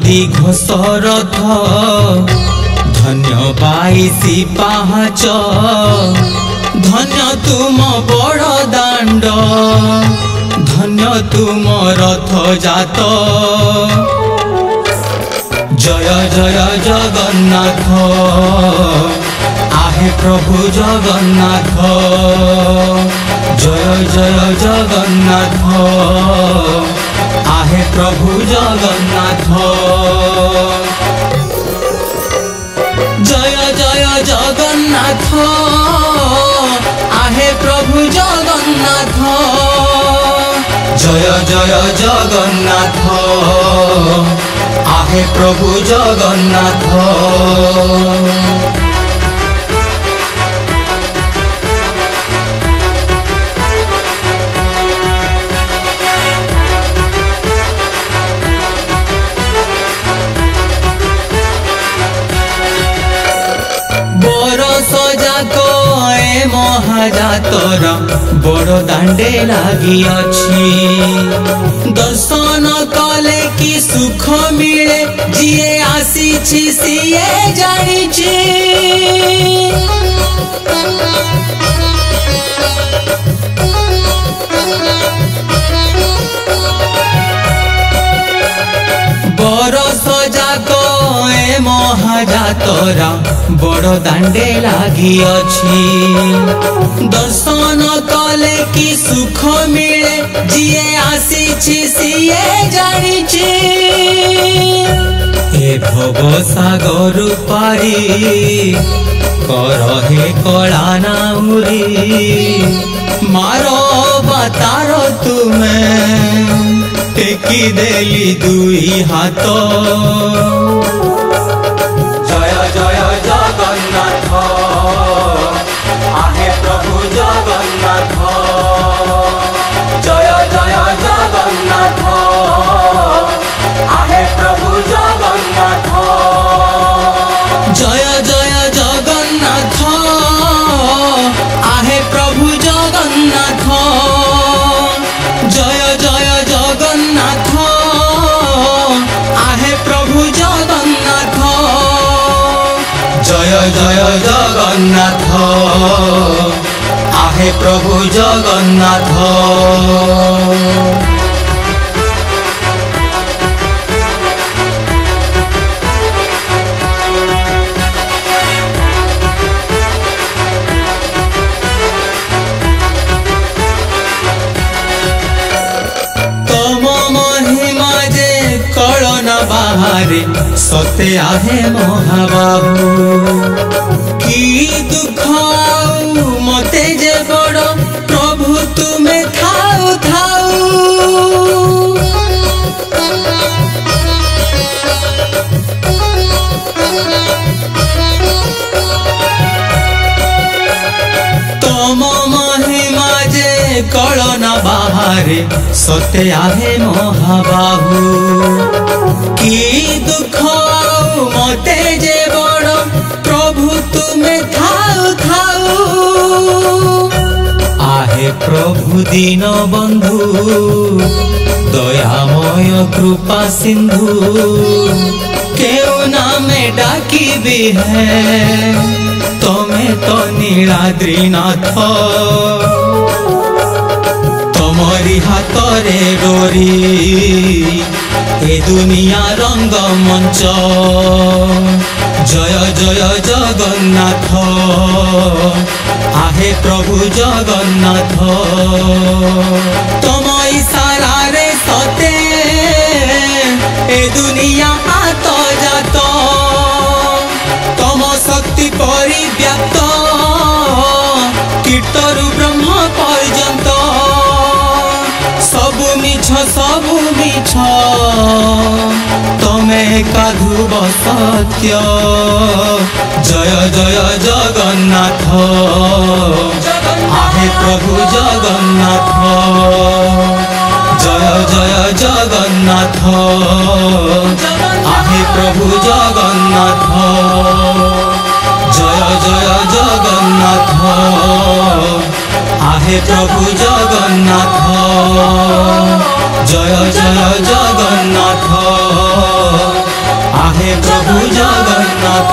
घोषरथ धन्य बाईसी पाहाच धन्य तुम बड़ दांड धन्य तुम रथ जात जय जय जगन्नाथ आहे प्रभु जगन्नाथ जय जय जगन्नाथ आहे प्रभु जगन्नाथ जय जय जगन्नाथ आहे प्रभु जगन्नाथ जय जय जगन्नाथ आहे प्रभु जगन्नाथ बरस जाक ए महाजातर बड़ दांडे लगी अच्छी दर्शन कले कि सुख मिले जिए आसी सीए जानी बरस जाक ए महाजातरा बड़ दांडे लगी अच्छी दर्शन कले कि सुख मिले जिए आसी सीए जानी ए भव सागर पारी करहे कला नाउरी मारो बातार तुम्हें टेकी देली दुई हाथ जय जय जगन्नाथ आहे प्रभु जगन्नाथ जय जय जगन्नाथ आहे प्रभु जगन्नाथ जय जय जगन्नाथ आहे प्रभु जगन्नाथ जय जय जगन्नाथ आहे प्रभु जगन्नाथ जय जय जगन्नाथ आहे प्रभु जगन्नाथ बाहरे सते आहे महाबाबू की दुख मते जे बड़ प्रभु तुम्हें थाऊ थाऊ तम महिमा जे कलन बाहरे सते आहे महाबाबू की दुख मते जे बड़ प्रभु तुम्हें थाऊ थाऊ आहे प्रभु दीन बंधु दयामय कृपा सिंधु केउ नामे डाकी भी है तमें तो नीलाद्रीनाथ तमरी हाथरे डोरी ए दुनिया रंग मंच जय जय जगन्नाथ आहे प्रभु जगन्नाथ तम इशारा रे सते ए दुनिया आत जात तम शक्ति परिव्याप्त कीर्तरु ब्रह्म पर्यंत सबु मिछ तमे काधुब सत्य जय जय जगन्नाथ आहे प्रभु जगन्नाथ जय जय जगन्नाथ आहे प्रभु जगन्नाथ जय जय जगन्नाथ आहे प्रभु जगन्नाथ जय जय जगन्नाथ हे प्रभु जगन्नाथ।